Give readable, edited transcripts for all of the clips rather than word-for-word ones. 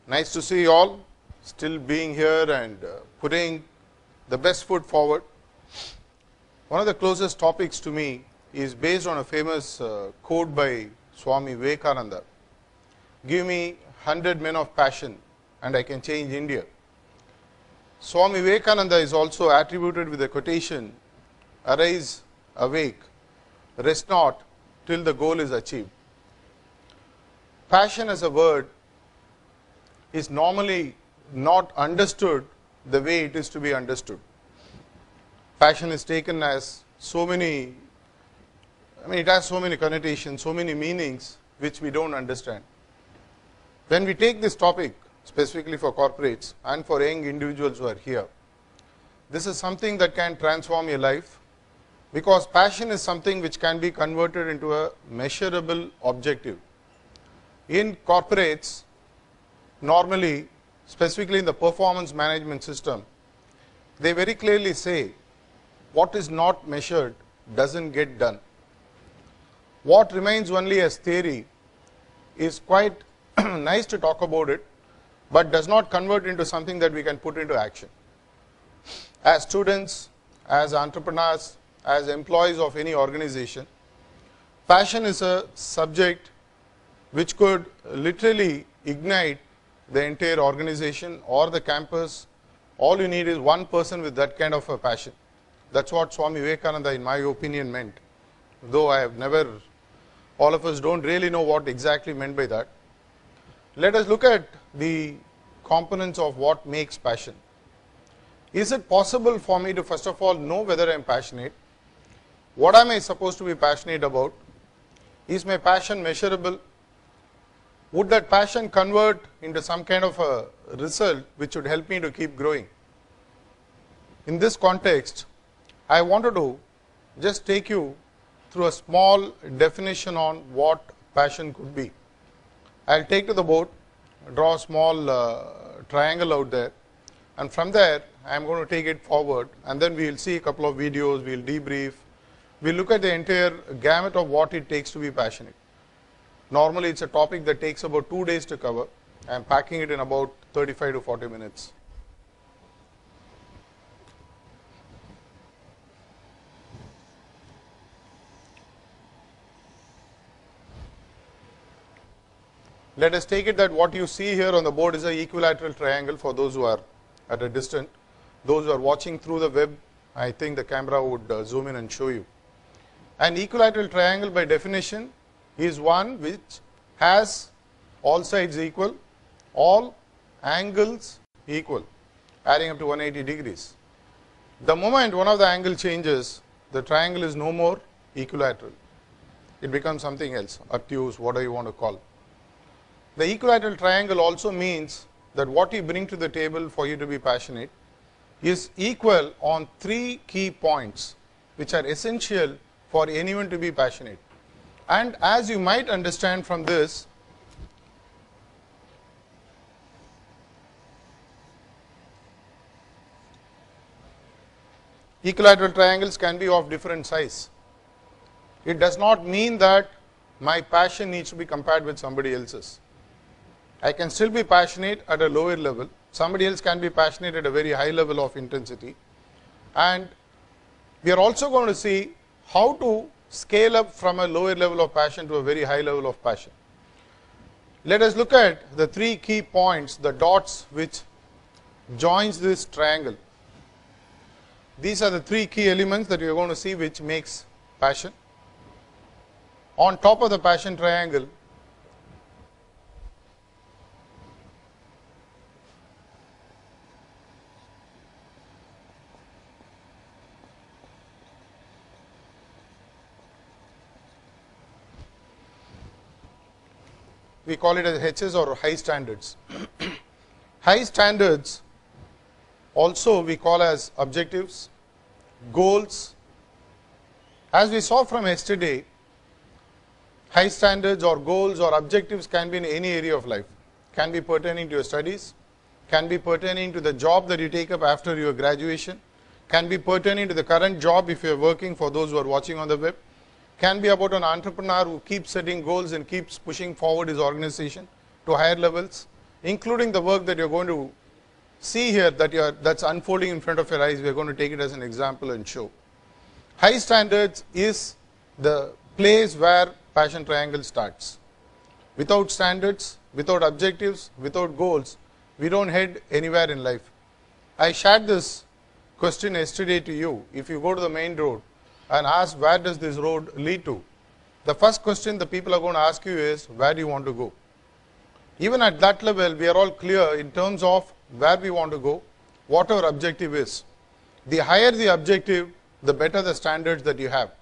Nice to see you all still being here and putting the best foot forward. One of the closest topics to me is based on a famous quote by Swami Vivekananda. Give me 100 men of passion and I can change India. Swami Vivekananda is also attributed with the quotation, arise, awake, rest not till the goal is achieved. Passion as a word is normally not understood the way it is to be understood. Passion is taken as so many, it has so many connotations, so many meanings which we don't understand. When we take this topic, specifically for corporates and for young individuals who are here, this is something that can transform your life, because passion is something which can be converted into a measurable objective. In corporates, normally, specifically in the performance management system, they very clearly say what is not measured doesn't get done. What remains only as theory is quite nice to talk about it, but does not convert into something that we can put into action. As students, as entrepreneurs, as employees of any organization, passion is a subject which could literally ignite the entire organization or the campus. All you need is one person with that kind of a passion. That's what Swami Vivekananda, in my opinion, meant. Though I have never, all of us don't really know what exactly meant by that. Let us look at the components of what makes passion. Is it possible for me to first of all know whether I am passionate? What am I supposed to be passionate about? Is my passion measurable? Would that passion convert into some kind of a result which would help me to keep growing? In this context, I wanted to just take you through a small definition on what passion could be. I'll take to the board, draw a small triangle out there, and from there I'm going to take it forward, and then we'll see a couple of videos, we'll debrief, we'll look at the entire gamut of what it takes to be passionate. Normally it's a topic that takes about 2 days to cover. I'm packing it in about 35 to 40 minutes. Let us take it that what you see here on the board is an equilateral triangle for those who are at a distance. Those who are watching through the web, I think the camera would zoom in and show you. An equilateral triangle by definition is one which has all sides equal, all angles equal, adding up to 180 degrees. The moment one of the angle changes, the triangle is no more equilateral. It becomes something else, obtuse, whatever you want to call. The equilateral triangle also means that what you bring to the table for you to be passionate is equal on 3 key points which are essential for anyone to be passionate. And as you might understand from this, equilateral triangles can be of different size. It does not mean that my passion needs to be compared with somebody else's. I can still be passionate at a lower level. Somebody else can be passionate at a very high level of intensity. And we are also going to see how to scale up from a lower level of passion to a very high level of passion. Let us look at the 3 key points, the dots which joins this triangle. These are the 3 key elements that we are going to see which makes passion. On top of the passion triangle, we call it as HS or high standards. High standards also we call as objectives, goals. As we saw from yesterday, high standards or goals or objectives can be in any area of life. Can be pertaining to your studies, can be pertaining to the job that you take up after your graduation, can be pertaining to the current job if you are working, for those who are watching on the web, can be about an entrepreneur who keeps setting goals and keeps pushing forward his organization to higher levels, including the work that you're going to see here that's unfolding in front of your eyes. We're going to take it as an example and show. High standards is the place where passion triangle starts. Without standards, without objectives, without goals, we don't head anywhere in life. I shared this question yesterday to you. If you go to the main road and ask where does this road lead to, the first question the people are going to ask you is, where do you want to go? Even at that level, we are all clear in terms of where we want to go, what our objective is. The higher the objective, the better the standards that you have.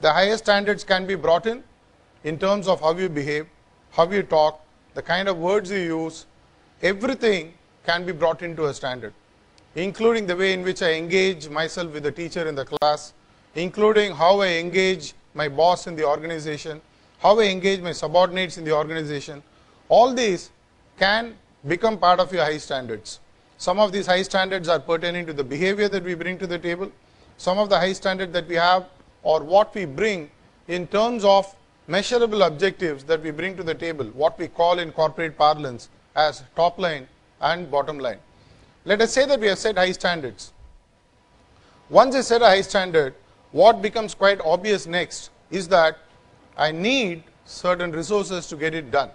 The higher standards can be brought in terms of how you behave, how you talk, the kind of words you use. Everything can be brought into a standard, including the way in which I engage myself with the teacher in the class, including how I engage my boss in the organization, how I engage my subordinates in the organization. All these can become part of your high standards. Some of these high standards are pertaining to the behavior that we bring to the table. Some of the high standards that we have or what we bring in terms of measurable objectives that we bring to the table, what we call in corporate parlance as top line and bottom line. Let us say that we have set high standards. Once I set a high standard, what becomes quite obvious next is that I need certain resources to get it done.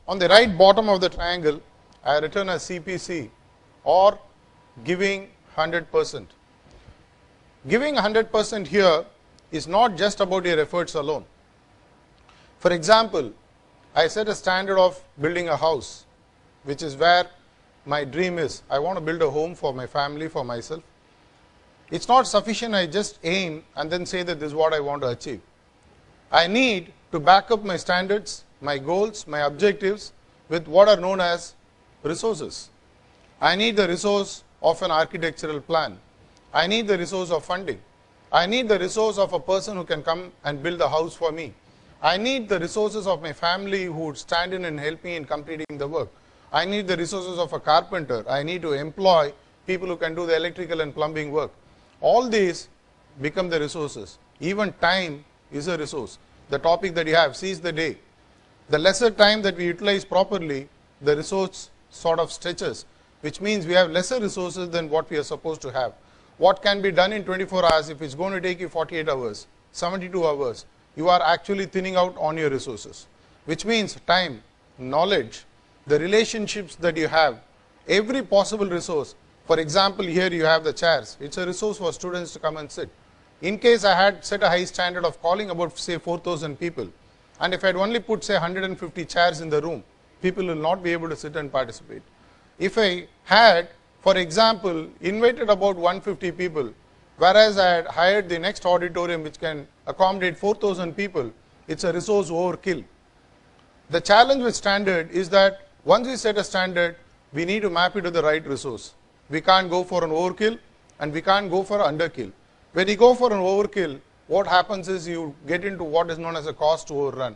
On the right bottom of the triangle, I have written a CPC, or giving 100%. Giving 100% here is not just about your efforts alone. For example, I set a standard of building a house, which is where my dream is. I want to build a home for my family, for myself. It's not sufficient I just aim and then say that this is what I want to achieve. I need to back up my standards, my goals, my objectives with what are known as resources. I need the resource of an architectural plan. I need the resource of funding. I need the resource of a person who can come and build a house for me. I need the resources of my family who would stand in and help me in completing the work. I need the resources of a carpenter. I need to employ people who can do the electrical and plumbing work. All these become the resources. Even time is a resource. The topic that you have, seize the day. The lesser time that we utilize properly, the resource sort of stretches, which means we have lesser resources than what we are supposed to have. What can be done in 24 hours, if it's going to take you 48 hours, 72 hours, you are actually thinning out on your resources, which means time, knowledge, the relationships that you have, every possible resource. For example, here you have the chairs. It's a resource for students to come and sit. In case I had set a high standard of calling about, say, 4,000 people, and if I had only put, say, 150 chairs in the room, people will not be able to sit and participate. If I had, for example, invited about 150 people, whereas I had hired the next auditorium which can accommodate 4,000 people, it's a resource overkill. The challenge with standard is that once we set a standard, we need to map it to the right resource. We can't go for an overkill and we can't go for an underkill. When you go for an overkill, what happens is you get into what is known as a cost overrun.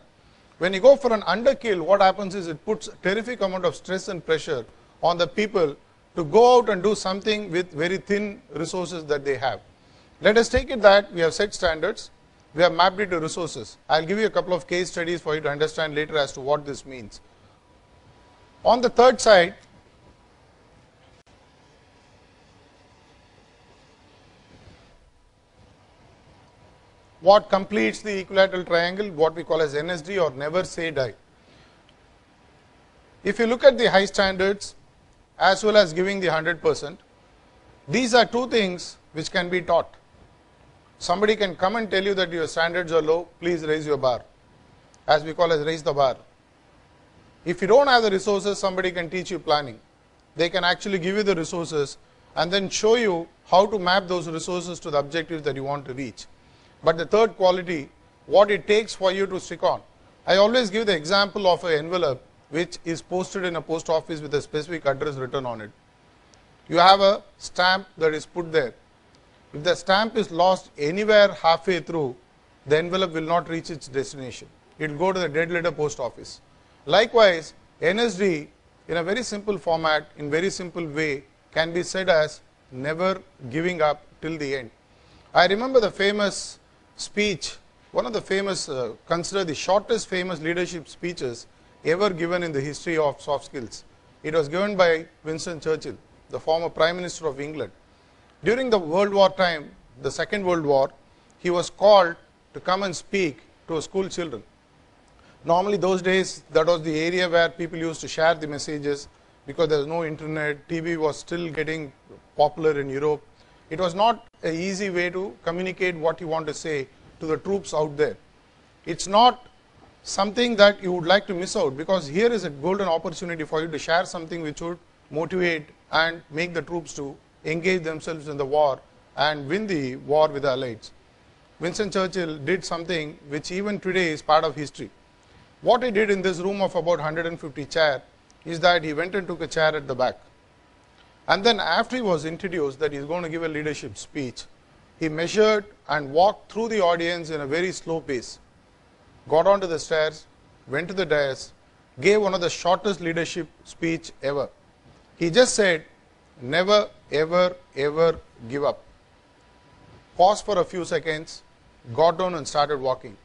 When you go for an underkill, what happens is it puts a terrific amount of stress and pressure on the people to go out and do something with very thin resources that they have. Let us take it that we have set standards, we have mapped it to resources. I'll give you a couple of case studies for you to understand later as to what this means. On the third side, what completes the equilateral triangle, what we call as NSD, or never say die. If you look at the high standards as well as giving the 100%, these are two things which can be taught. Somebody can come and tell you that your standards are low, please raise your bar, as we call as raise the bar. If you don't have the resources, somebody can teach you planning. They can actually give you the resources and then show you how to map those resources to the objectives that you want to reach. But the third quality, what it takes for you to stick on. I always give the example of an envelope which is posted in a post office with a specific address written on it. You have a stamp that is put there. If the stamp is lost anywhere halfway through, the envelope will not reach its destination. It will go to the dead letter post office. Likewise, NSD in a very simple format, in very simple way, can be said as never giving up till the end. I remember the famous speech, one of the famous, considered the shortest famous leadership speeches ever given in the history of soft skills. It was given by Winston Churchill, the former Prime Minister of England. During the World War time, the Second World War, he was called to come and speak to school children. Normally those days, that was the area where people used to share the messages because there was no internet, TV was still getting popular in Europe. It was not an easy way to communicate what you want to say to the troops out there. It's not something that you would like to miss out, because here is a golden opportunity for you to share something which would motivate and make the troops to engage themselves in the war and win the war with the Allies. Winston Churchill did something which even today is part of history. What he did in this room of about 150 chairs is that he went and took a chair at the back. And then after he was introduced that he is going to give a leadership speech, he measured and walked through the audience in a very slow pace, got onto the stairs, went to the dais, gave one of the shortest leadership speech ever. He just said, never, ever, ever give up. Paused for a few seconds, got down and started walking.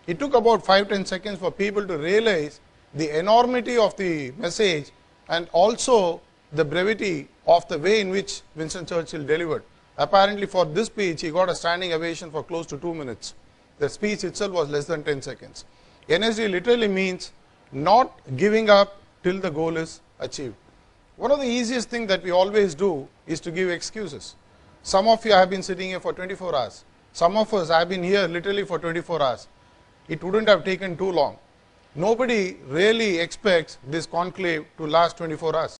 It took about 5-10 seconds for people to realize the enormity of the message and also the brevity of the way in which Winston Churchill delivered. Apparently for this speech, he got a standing ovation for close to 2 minutes. The speech itself was less than 10 seconds. NSD literally means not giving up till the goal is achieved. One of the easiest things that we always do is to give excuses. Some of you have been sitting here for 24 hours. Some of us have been here literally for 24 hours. It wouldn't have taken too long. Nobody really expects this conclave to last 24 hours.